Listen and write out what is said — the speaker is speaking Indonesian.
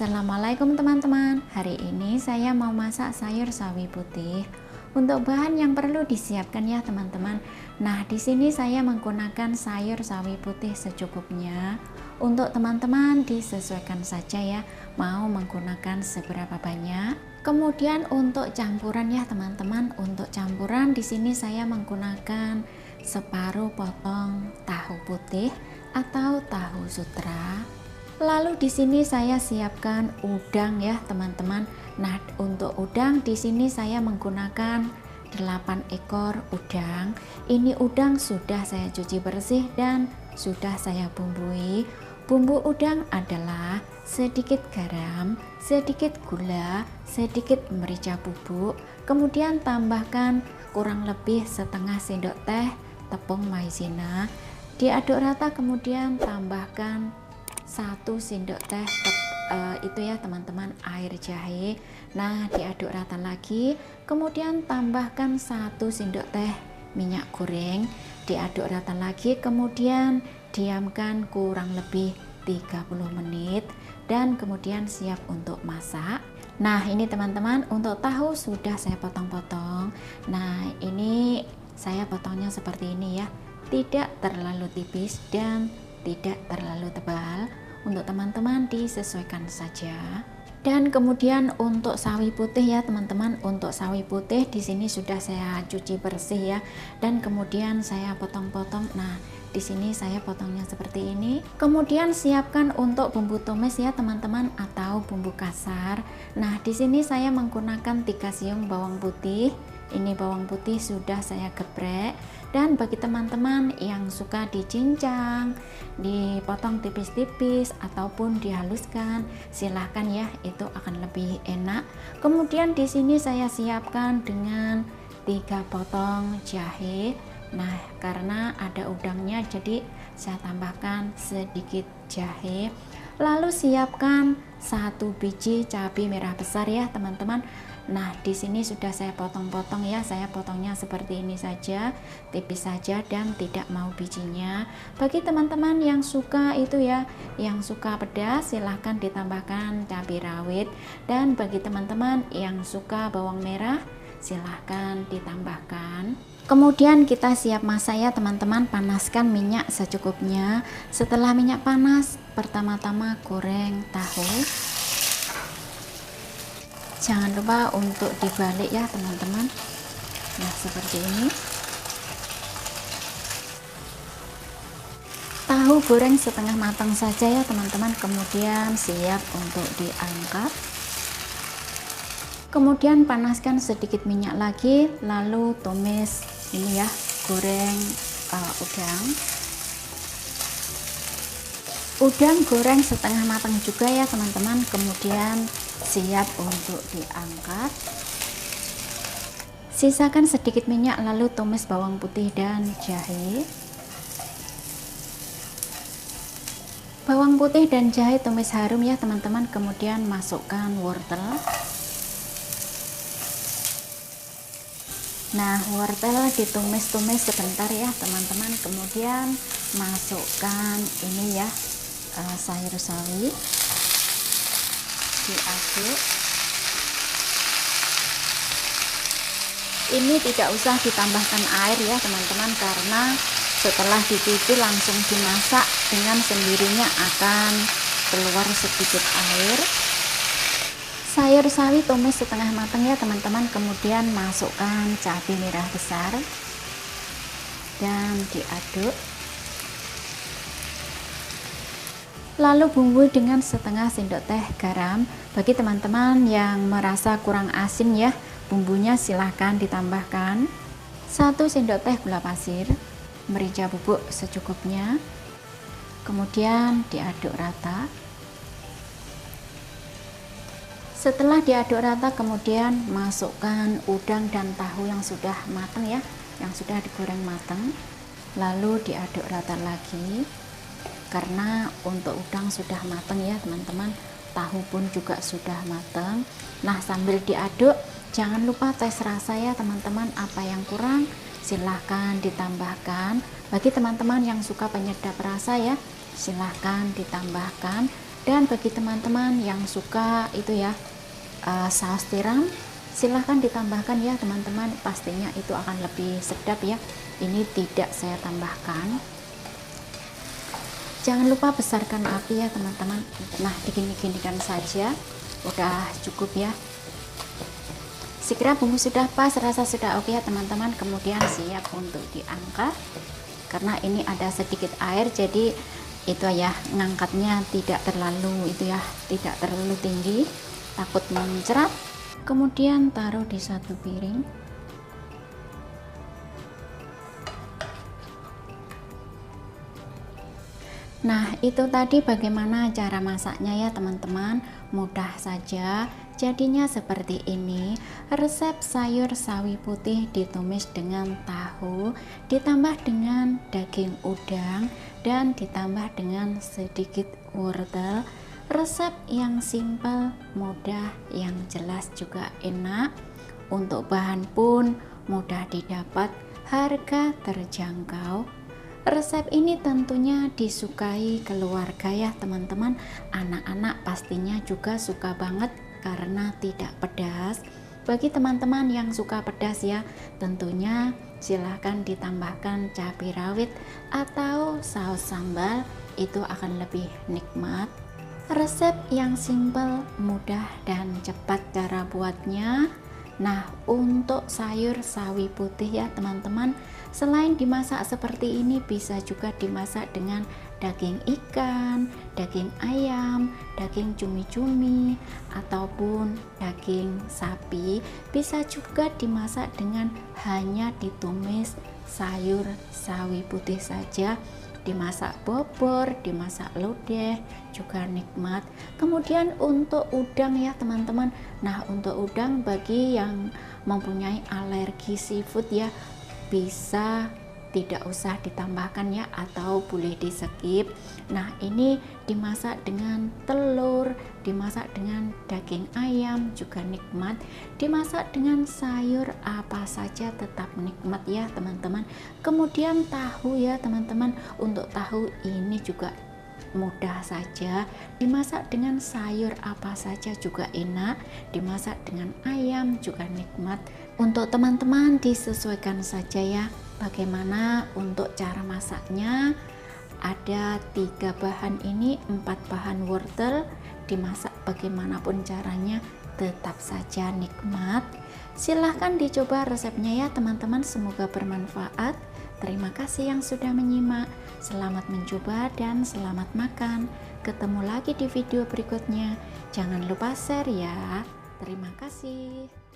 Assalamualaikum teman-teman. Hari ini saya mau masak sayur sawi putih. Untuk bahan yang perlu disiapkan ya teman-teman. Nah, di sini saya menggunakan sayur sawi putih secukupnya. Untuk teman-teman disesuaikan saja ya, mau menggunakan seberapa banyak. Kemudian untuk campuran ya teman-teman, untuk campuran di sini saya menggunakan separuh potong tahu putih atau tahu sutra. Lalu di sini saya siapkan udang ya teman-teman. Nah, untuk udang di sini saya menggunakan 8 ekor udang. Ini udang sudah saya cuci bersih dan sudah saya bumbui. Bumbu udang adalah sedikit garam, sedikit gula, sedikit merica bubuk, kemudian tambahkan kurang lebih setengah sendok teh tepung maizena. Diaduk rata, kemudian tambahkan 1 sendok teh itu ya teman-teman air jahe. Nah, diaduk rata lagi, kemudian tambahkan 1 sendok teh minyak goreng, diaduk rata lagi, kemudian diamkan kurang lebih 30 menit dan kemudian siap untuk masak. Nah, ini teman-teman, untuk tahu sudah saya potong-potong. Nah, ini saya potongnya seperti ini ya, tidak terlalu tipis dan tidak terlalu tebal. Untuk teman-teman disesuaikan saja. Dan kemudian untuk sawi putih ya teman-teman, untuk sawi putih di sini sudah saya cuci bersih ya, dan kemudian saya potong-potong. Nah, di sini saya potongnya seperti ini. Kemudian siapkan untuk bumbu tumis ya teman-teman, atau bumbu kasar. Nah, di sini saya menggunakan 3 siung bawang putih. Ini bawang putih sudah saya geprek. Dan bagi teman-teman yang suka dicincang, dipotong tipis-tipis ataupun dihaluskan, silahkan ya, itu akan lebih enak. Kemudian di sini saya siapkan dengan 3 potong jahe. Nah, karena ada udangnya jadi saya tambahkan sedikit jahe. Lalu siapkan 1 biji cabai merah besar ya teman-teman. Nah, di sini sudah saya potong-potong ya, saya potongnya seperti ini saja, tipis saja dan tidak mau bijinya. Bagi teman-teman yang suka itu ya, yang suka pedas, silahkan ditambahkan cabai rawit. Dan bagi teman-teman yang suka bawang merah, silahkan ditambahkan. Kemudian kita siap masak ya teman-teman. Panaskan minyak secukupnya. Setelah minyak panas, pertama-tama goreng tahu. Jangan lupa untuk dibalik ya teman-teman. Nah, seperti ini. Tahu goreng setengah matang saja ya teman-teman, kemudian siap untuk diangkat. Kemudian panaskan sedikit minyak lagi, lalu tumis ini ya, goreng udang. Udang goreng setengah matang juga ya teman-teman, kemudian siap untuk diangkat. Sisakan sedikit minyak, lalu tumis bawang putih dan jahe. Bawang putih dan jahe tumis harum ya teman-teman, kemudian masukkan wortel. Nah, wortel ditumis-tumis sebentar ya teman-teman, kemudian masukkan ini ya, sayur sawi, diaduk. Ini tidak usah ditambahkan air ya teman-teman, karena setelah dicuci langsung dimasak, dengan sendirinya akan keluar sedikit air. Sayur sawi tumis setengah matang ya teman-teman, kemudian masukkan cabai merah besar dan diaduk. Lalu bumbui dengan setengah sendok teh garam. Bagi teman-teman yang merasa kurang asin ya, bumbunya silahkan ditambahkan. 1 sendok teh gula pasir, merica bubuk secukupnya. Kemudian diaduk rata. Setelah diaduk rata, kemudian masukkan udang dan tahu yang sudah matang ya, yang sudah digoreng matang. Lalu diaduk rata lagi. Karena untuk udang sudah matang ya teman-teman, tahu pun juga sudah matang. Nah, sambil diaduk jangan lupa tes rasa ya teman-teman, apa yang kurang silahkan ditambahkan. Bagi teman-teman yang suka penyedap rasa ya, silahkan ditambahkan. Dan bagi teman-teman yang suka itu ya saus tiram, silahkan ditambahkan ya teman-teman, pastinya itu akan lebih sedap ya. Ini tidak saya tambahkan. Jangan lupa besarkan api ya teman-teman. Nah, digini-ginikan saja, udah cukup ya. Sekira bumbu sudah pas, rasa sudah oke ya teman-teman, kemudian siap untuk diangkat. Karena ini ada sedikit air, jadi itu ya, ngangkatnya tidak terlalu itu ya, tidak terlalu tinggi, takut mencrat. Kemudian taruh di satu piring. Nah, itu tadi bagaimana cara masaknya ya teman-teman, mudah saja. Jadinya seperti ini, resep sayur sawi putih ditumis dengan tahu, ditambah dengan daging udang, dan ditambah dengan sedikit wortel. Resep yang simple, mudah, yang jelas juga enak. Untuk bahan pun mudah didapat, harga terjangkau. Resep ini tentunya disukai keluarga ya teman-teman. Anak-anak pastinya juga suka banget karena tidak pedas. Bagi teman-teman yang suka pedas ya, tentunya silahkan ditambahkan cabai rawit atau saus sambal, itu akan lebih nikmat. Resep yang simple, mudah, dan cepat cara buatnya. Nah, untuk sayur sawi putih ya teman-teman, selain dimasak seperti ini, bisa juga dimasak dengan daging ikan, daging ayam, daging cumi-cumi, ataupun daging sapi. Bisa juga dimasak dengan hanya ditumis sayur sawi putih saja, dimasak bobor, dimasak lodeh, juga nikmat. Kemudian untuk udang ya teman-teman, nah untuk udang bagi yang mempunyai alergi seafood ya, bisa tidak usah ditambahkan ya, atau boleh di skip. Nah, ini dimasak dengan telur, dimasak dengan daging ayam juga nikmat, dimasak dengan sayur apa saja tetap nikmat ya teman-teman. Kemudian tahu ya teman-teman, untuk tahu ini juga mudah saja, dimasak dengan sayur apa saja juga enak, dimasak dengan ayam juga nikmat. Untuk teman-teman disesuaikan saja ya bagaimana untuk cara masaknya. Ada 3 bahan ini, 4 bahan wortel, dimasak bagaimanapun caranya tetap saja nikmat. Silahkan dicoba resepnya ya teman-teman, semoga bermanfaat. Terima kasih yang sudah menyimak, selamat mencoba dan selamat makan. Ketemu lagi di video berikutnya, jangan lupa share ya. Terima kasih.